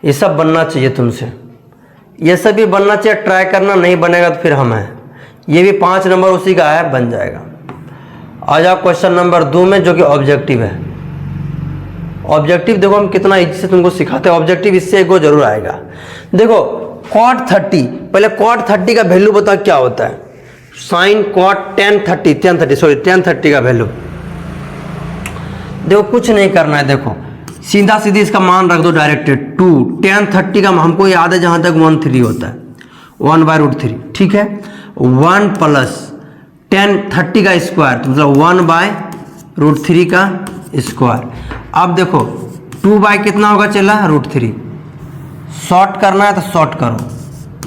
Speaker 1: ये सब बनना चाहिए तुमसे, ये सब भी बनना चाहिए। ट्राई करना, नहीं बनेगा तो फिर हम हैं। ये भी 5 नंबर उसी का है, बन जाएगा। आ जाओ क्वेश्चन नंबर 2 में, जो कि ऑब्जेक्टिव है। ऑब्जेक्टिव देखो हम कितना इजी से तुमको सिखाते हैं। ऑब्जेक्टिव इससे एक जरूर आएगा। देखो cot 30, पहले cot 30 का वैल्यू बताओ क्या होता है। साइन cot tan 30 का वैल्यू देखो, कुछ नहीं करना है। देखो सीधा सीधी इसका मान रख दो डायरेक्टेड 2 tan 30 का हमको याद है जहां तक 1/3 होता है 1/√3। ठीक है, 1 प्लस tan 30 का स्क्वायर मतलब 1/√3 का स्क्वायर। अब देखो 2 कितना होगा चला √3, शॉर्ट करना है तो शॉर्ट करो।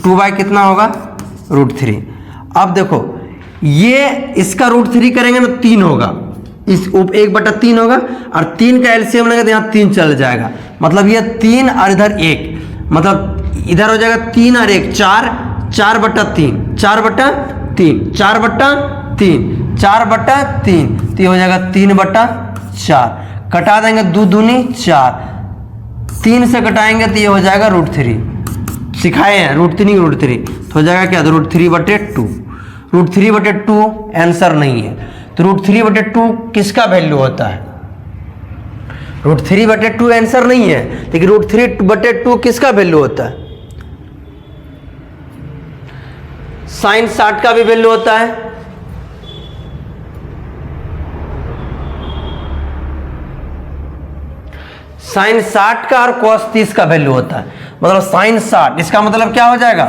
Speaker 1: 2 कितना होगा √3। अब देखो ये इसका √3 करेंगे ना 3 होगा, इस 1/3 होगा और 3 का एलसीएम लेंगे तो यहाँ 3 चल जाएगा। मतलब ये 3 और इधर 1, मतलब इधर हो जाएगा 3 और 1 4, 4/3, 3, 4/3, 4/3, तो ये हो जाएगा 3/4। कटा देंगे 2 दूनी 4, 3 से कटाएंगे तो ये हो जाएगा √3। सिखाए हैं √3 √3, तो हो जाएगा क्या, √3/2। √3/2 आंसर नहीं है, तो √3/2 किसका वैल्यू होता है? √3/2 आंसर नहीं है, लेकिन √3/2 किसका वैल्यू होता है? sin 60 का भी वैल्यू होता है। sin 60 का और cos 30 का वैल्यू होता है, मतलब sin 60, इसका मतलब क्या हो जाएगा,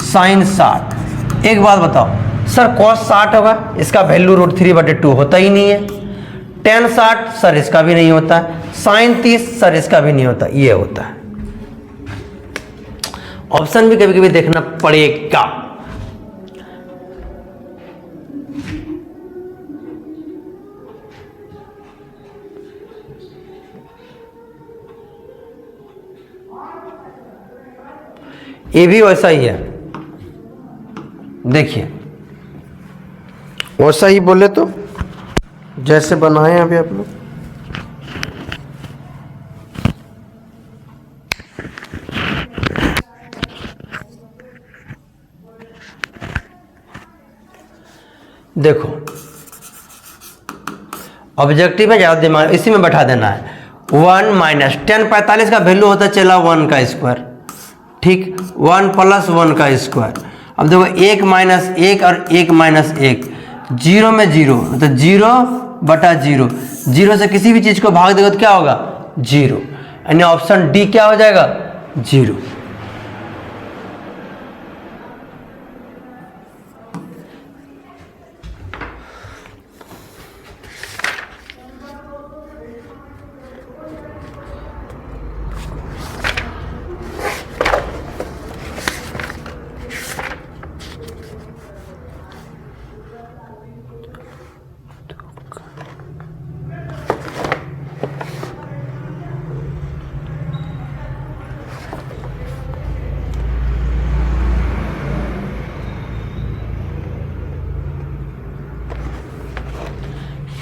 Speaker 1: sin 60। एक बात बताओ सर, cos 60 होगा, इसका वैल्यू √3/2 होता ही नहीं है। tan 60 सर इसका भी नहीं होता है। sin 30 सर इसका भी नहीं होता, ये होता है। ऑप्शन भी कभी कभी देखना पड़ेगा। ये भी वैसा ही है, देखिए वैसा ही बोले तो जैसे बनाए अभी आप लोग। देखो ऑब्जेक्टिव में ज़्यादा दिमाग इसी में बैठा देना है। 1 माइनस tan 45 का वैल्यू होता चला 1 का स्क्वायर, ठीक, 1 + 1 का स्क्वायर। अब देखो 1 - 1 और 1 - 1, 0 में 0, तो 0/0, 0 से किसी भी चीज़ को भाग देगा तो क्या होगा, 0, यानी ऑप्शन डी क्या हो जाएगा, 0।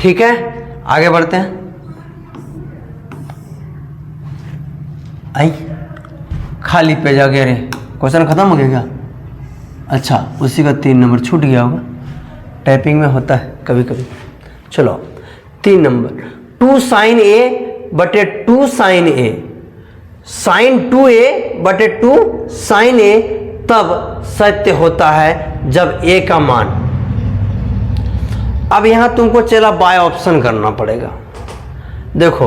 Speaker 1: ठीक है, आगे बढ़ते हैं। आई खाली पेज आ गया रे, क्वेश्चन खत्म हो गया क्या? अच्छा, उसी का 3 नंबर छूट गया होगा, टाइपिंग में होता है कभी कभी। चलो 3 number, 2 sin A/2 sin A, sin 2A/2 sin A तब सत्य होता है जब A का मान, अब यहां तुमको चला बाय ऑप्शन करना पड़ेगा। देखो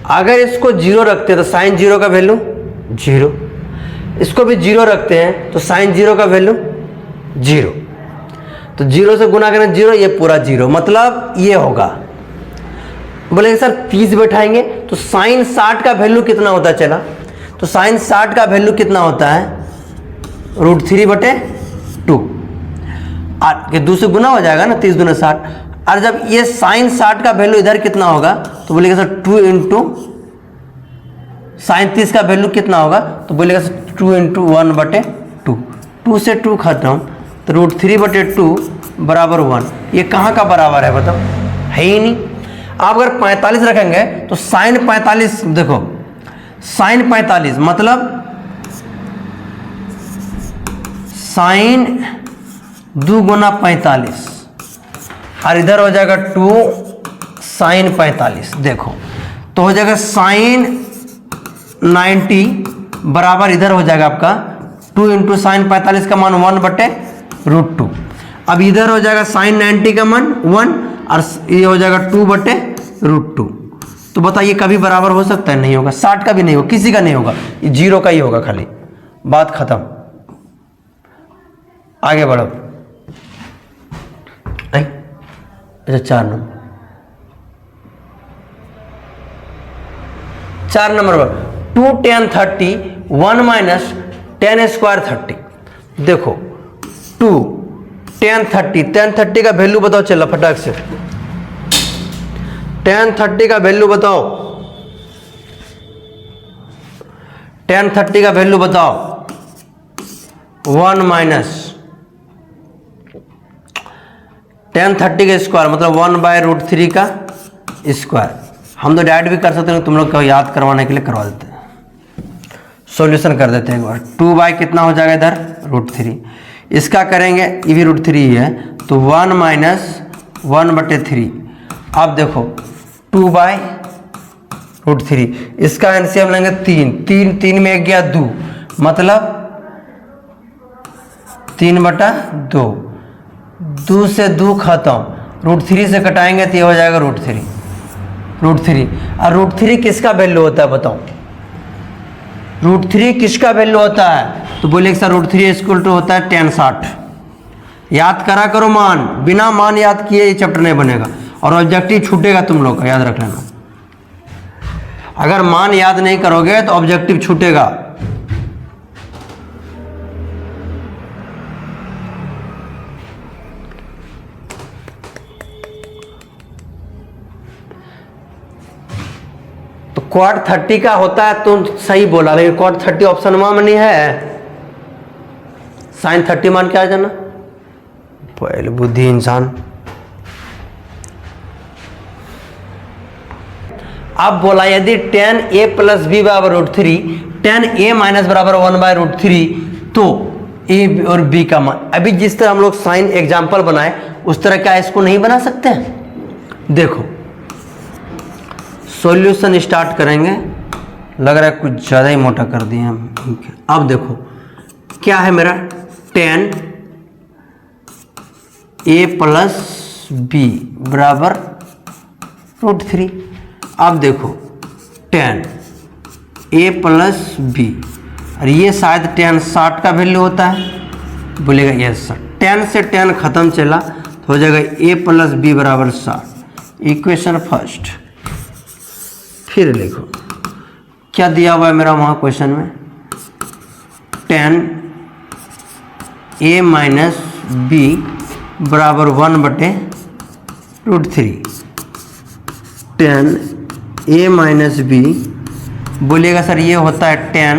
Speaker 1: अगर इसको 0 रखते हैं तो साइन 0 का वैल्यू 0, इसको भी 0 रखते हैं तो साइन 0 का वैल्यू 0, तो 0 से गुना करें 0, ये पूरा 0, मतलब ये होगा। बोलेंगे सर 30 बैठाएंगे तो साइन 60 का वैल्यू कितना होता चला, तो साइन 60 का वैल्यू कितना होता है, √3/2, के 2 से गुना हो जाएगा ना, 30 × 60। और जब ये साइन 60 का वैल्यू इधर कितना होगा, तो बोलेगा सर 2 × साइन 30 का वैल्यू कितना होगा, तो बोलेगा सर 2 × 1/2, 2 से 2 खत्म, तो √3/2 = 1। ये कहाँ का बराबर है बताओ, है ही नहीं। आप अगर 45 रखेंगे तो साइन 45, देखो साइन 45 मतलब साइन 2 × 45, और इधर हो जाएगा 2 साइन 45, देखो तो हो जाएगा साइन 90 बराबर इधर हो जाएगा आपका 2 × साइन 45 का मान 1/√2। अब इधर हो जाएगा साइन 90 का मान 1, और ये हो जाएगा 2/√2। तो बताइए कभी बराबर हो सकता है, नहीं होगा। 60 का भी नहीं होगा, किसी का नहीं होगा, ये 0 का ही होगा खाली, बात खत्म। आगे बढ़ो। अच्छा 4 नंबर, 4 नंबर पर 2 tan 30 1 - tan स्क्वायर 30। देखो 2 tan 30 का वैल्यू बताओ, चलो फटाक से tan 30 का वैल्यू बताओ, tan 30 का वैल्यू बताओ, 1 - tan 30 का स्क्वायर मतलब 1/√3 का स्क्वायर। हम तो डायरेक्ट भी कर सकते हैं, तुम लोग को याद करवाने के लिए करवा देते हैं। सॉल्यूशन कर देते हैं एक बार। 2 बाई कितना हो जाएगा इधर √3, इसका करेंगे ये भी √3 ही है तो 1 - 1/3। अब देखो 2 बाई √3, इसका एलसीएम लेंगे 3 में 1 गया 2 मतलब 3/2। 2 से 2 खत्म, √3 से कटाएंगे तो ये हो जाएगा √3। और √3 किसका वैल्यू होता है बताओ? √3 किसका वैल्यू होता है? तो बोले सर √3 = होता है tan 60। याद करा करो मान, बिना मान याद किए ये चैप्टर नहीं बनेगा और ऑब्जेक्टिव छूटेगा तुम लोग का, याद रख लेना। अगर मान याद नहीं करोगे तो ऑब्जेक्टिव छूटेगा। तो क्वाड 30 का होता है, तुम सही बोला, लेकिन क्वाड 30 ऑप्शन में नहीं है। साइन 30 मान क्या आ जाना? पहले बुद्धि इंसान। अब बोला यदि tan a + b = √3, tan a - बराबर 1/√3 तो a और b का मान। अभी जिस तरह हम लोग साइन एग्जाम्पल बनाए उस तरह क्या इसको नहीं बना सकते हैं? देखो सॉल्यूशन स्टार्ट करेंगे, लग रहा है कुछ ज़्यादा ही मोटा कर दिए हम। अब देखो क्या है मेरा tan a + b बराबर √3। अब देखो tan a + b और ये शायद tan 60 का वैल्यू होता है, बोलेगा यस सर। tan से tan खत्म चला तो हो जाएगा a + b बराबर 60। Equation first. फिर लिखो क्या दिया हुआ है मेरा वहाँ क्वेश्चन में, tan a - b बराबर 1/√3। tan a - b बोलिएगा सर ये होता है tan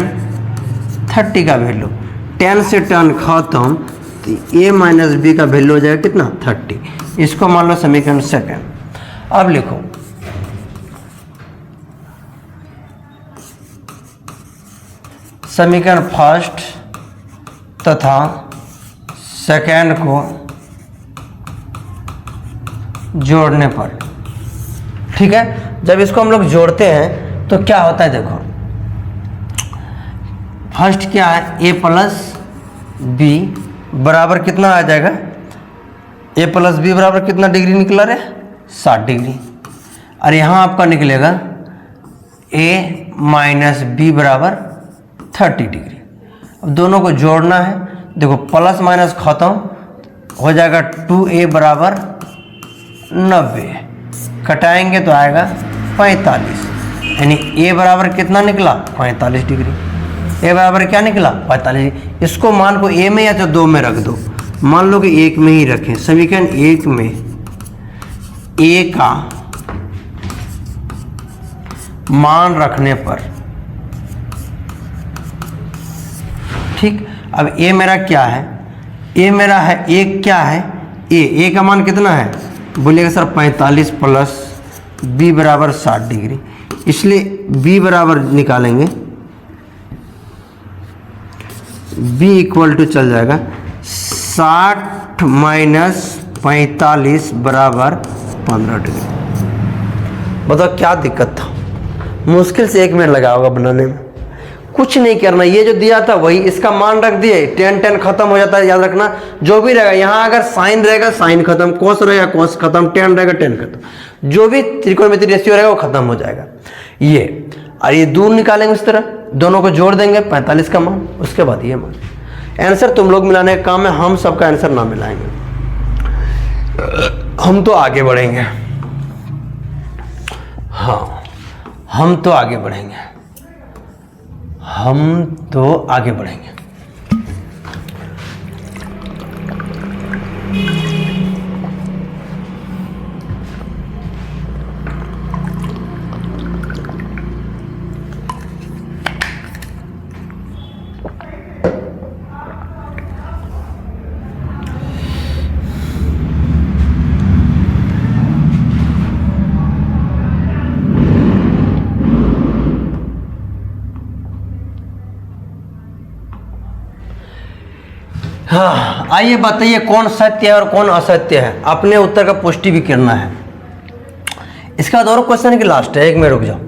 Speaker 1: 30 का वैल्यू। tan से tan खत्म तो a - b का वैल्यू हो जाएगा कितना 30। इसको मान लो समीकरण सेकंड। अब लिखो समीकरण फर्स्ट तथा सेकंड को जोड़ने पर, ठीक है। जब इसको हम लोग जोड़ते हैं तो क्या होता है देखो, फर्स्ट क्या है a + b बराबर कितना आ जाएगा, a + b बराबर कितना डिग्री निकला रे 60 डिग्री। और यहाँ आपका निकलेगा a - b बराबर 30 डिग्री। अब दोनों को जोड़ना है, देखो प्लस माइनस खत्म हो जाएगा 2a बराबर 90, कटाएंगे तो आएगा 45, यानी a बराबर कितना निकला 45 डिग्री। a बराबर क्या निकला 45। इसको मान को a में या तो 2 में रख दो, मान लो कि 1 में ही रखें। समीकरण 1 में a का मान रखने पर, ठीक। अब a मेरा क्या है, a मेरा है a क्या है a का मान कितना है, बोलिएगा सर 45 प्लस b बराबर 60 डिग्री। इसलिए b बराबर निकालेंगे, b = चल जाएगा 60 - 45 बराबर 15 डिग्री। बताओ क्या दिक्कत था? मुश्किल से 1 मिनट लगा होगा बनाने में। कुछ नहीं करना, ये जो दिया था वही, इसका मान रख दिए, tan खत्म हो जाता है, याद रखना। जो भी रहेगा यहाँ अगर साइन रहेगा साइन खत्म, कोस रहेगा कोस खत्म, tan रहेगा tan खत्म, जो भी त्रिकोणमितीय रेशियो रहेगा वो खत्म हो जाएगा। ये और ये दूर निकालेंगे इस तरह, दोनों को जोड़ देंगे 45 का मान, उसके बाद ये मान। आंसर तुम लोग मिलाने का काम है, हम सबका आंसर ना मिलाएंगे, हम तो आगे बढ़ेंगे। हाँ हम तो आगे बढ़ेंगे, हम तो आगे बढ़ेंगे। आइए बताइए कौन सत्य है और कौन असत्य है, अपने उत्तर का पुष्टि भी करना है। इसका बाद और क्वेश्चन है कि लास्ट है, एक में रुक जाओ।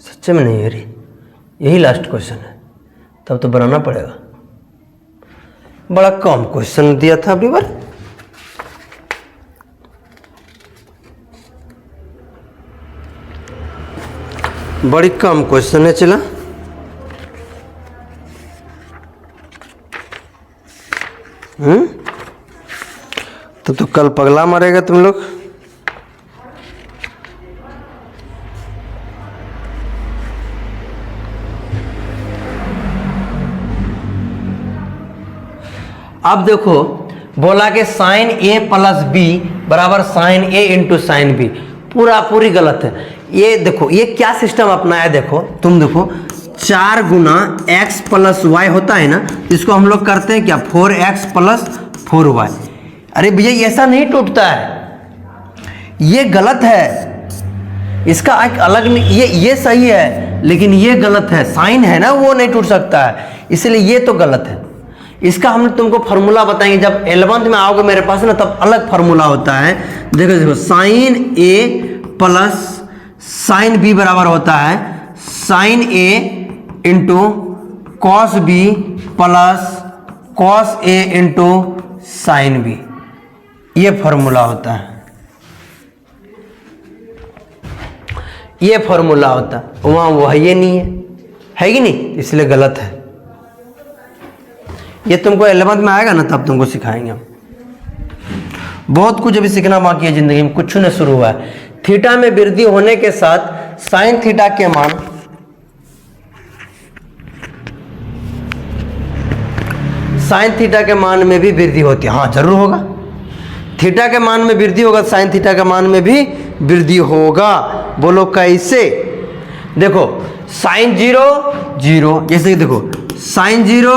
Speaker 1: सच्चे में नहीं है रे, यही लास्ट क्वेश्चन है, तब तो बनाना पड़ेगा। बड़ा कम क्वेश्चन दिया था अभी बार। बड़ी कम क्वेश्चन है, चला तो कल पगला मारेगा तुम लोग। अब देखो बोला कि साइन ए प्लस बी बराबर sign A into sine B, पूरी गलत है। ये देखो ये क्या सिस्टम अपनाया है, देखो तुम देखो 4 गुना एक्स प्लस वाई होता है ना, इसको हम लोग करते हैं क्या 4x प्लस 4y। अरे भैया ऐसा नहीं टूटता है, ये गलत है, इसका एक अलग नहीं, ये सही है लेकिन ये गलत है, साइन है ना वो नहीं टूट सकता है, इसलिए ये तो गलत है। इसका हम तुमको फार्मूला बताएंगे, जब 11th में आओगे मेरे पास ना तब अलग फार्मूला होता है। देखो देखो sine A plus sine B बराबर होता है sine A into cos B plus cos A into sine B, ये फॉर्मूला होता है, ये फॉर्मूला होता है। वहां वो है, ये नहीं है कि नहीं, इसलिए गलत है। ये तुमको 11th में आएगा ना तब तुमको सिखाएंगे हम। बहुत कुछ अभी सीखना बाकी है जिंदगी में, कुछ नहीं शुरू हुआ है। थीटा में वृद्धि होने के साथ साइन थीटा के मान साइन थीटा के मान में भी वृद्धि होती है। हाँ जरूर होगा, थीटा के मान में वृद्धि होगा, साइन थीटा के मान में भी वृद्धि होगा। बोलो कैसे? देखो साइन 0 0, जैसे कि देखो साइन 0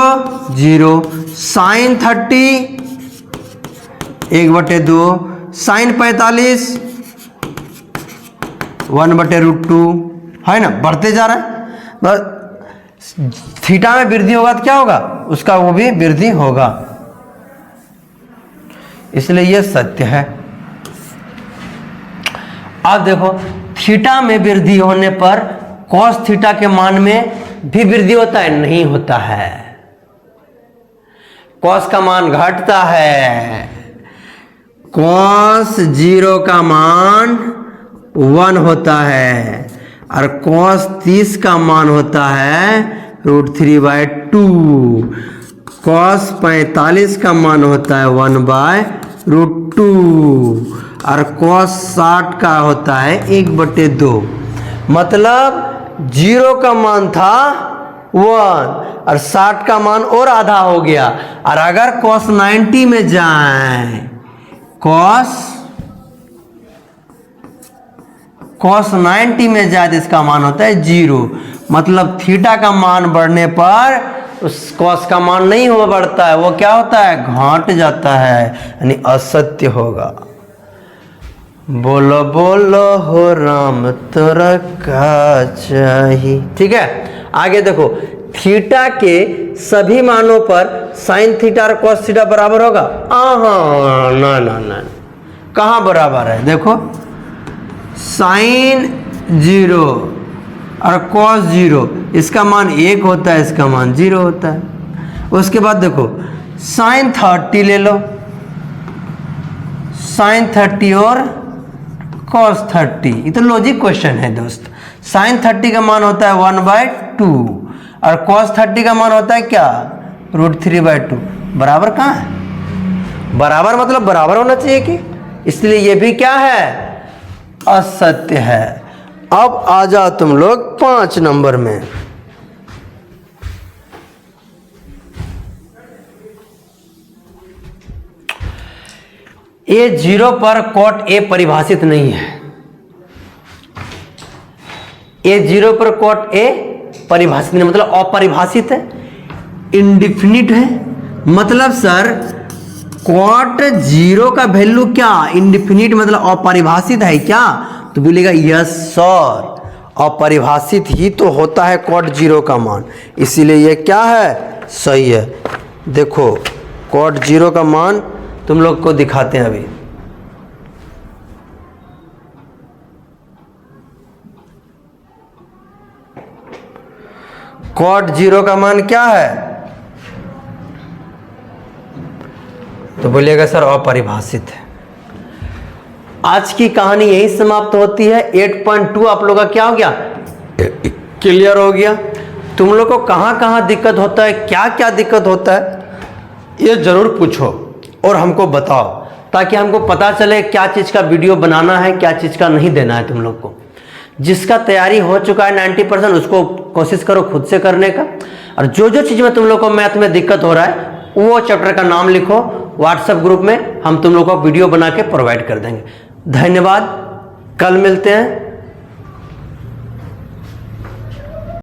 Speaker 1: 0, साइन 30 1/2, साइन 45 1/√2, है ना, बढ़ते जा रहा है। बस थीटा में वृद्धि होगा तो क्या होगा, उसका वो भी वृद्धि होगा, इसलिए ये सत्य है। अब देखो थीटा में वृद्धि होने पर कॉस थीटा के मान में भी वृद्धि होता है? नहीं होता है, कॉस का मान घटता है। कॉस 0 का मान 1 होता है और कॉस 30 का मान होता है √3/2। कॉस 45 का मान होता है 1/√2 और कॉस 60 का होता है 1/2। मतलब 0 का मान था 1 और 60 का मान और आधा हो गया। और अगर कॉस 90 में जाए, कॉस 90 में जाए तो इसका मान होता है 0। मतलब थीटा का मान बढ़ने पर उस कॉस का मान नहीं हो बढ़ता है, वो क्या होता है, घट जाता है, यानी असत्य होगा। बोलो बोलो हो राम तोरा का चाहिए। ठीक है, आगे देखो थीटा के सभी मानों पर साइन थीटा और कॉस थीटा बराबर होगा? ना ना ना, कहाँ बराबर है? देखो साइन 0 और कॉस 0, इसका मान 1 होता है, इसका मान 0 होता है। उसके बाद देखो साइन 30 ले लो, साइन 30 और कॉस 30, ये तो लॉजिक क्वेश्चन है दोस्त। साइन 30 का मान होता है 1/2 और कॉस 30 का मान होता है क्या, √3/2। बराबर कहाँ है? बराबर मतलब बराबर होना चाहिए कि, इसलिए ये भी क्या है, असत्य है। अब आ जाओ तुम लोग 5 नंबर में। ए 0 पर कॉट ए परिभाषित नहीं है। ए 0 पर कॉट ए परिभाषित नहीं, मतलब अपरिभाषित है, इंडिफिनिट है। मतलब सर कॉट 0 का वैल्यू क्या, इंडिफिनिट मतलब अपरिभाषित है क्या? तो बोलेगा यस सर, अपरिभाषित ही तो होता है कॉट 0 का मान, इसीलिए ये क्या है, सही है। देखो कॉट 0 का मान तुम लोग को दिखाते हैं अभी। कॉट 0 का मान क्या है? तो बोलिएगा सर अपरिभाषित है। आज की कहानी यही समाप्त होती है। 8.2 आप लोग का क्या हो गया? क्लियर हो गया। तुम लोग को कहाँ कहाँ दिक्कत होता है, क्या क्या दिक्कत होता है, ये जरूर पूछो और हमको बताओ, ताकि हमको पता चले क्या चीज़ का वीडियो बनाना है, क्या चीज़ का नहीं देना है तुम लोग को। जिसका तैयारी हो चुका है 90%, उसको कोशिश करो खुद से करने का। और जो जो चीज़ में तुम लोग को मैथ में दिक्कत हो रहा है, वो चैप्टर का नाम लिखो, व्हाट्सएप ग्रुप में हम तुम लोग को वीडियो बना के प्रोवाइड कर देंगे। धन्यवाद, कल मिलते हैं।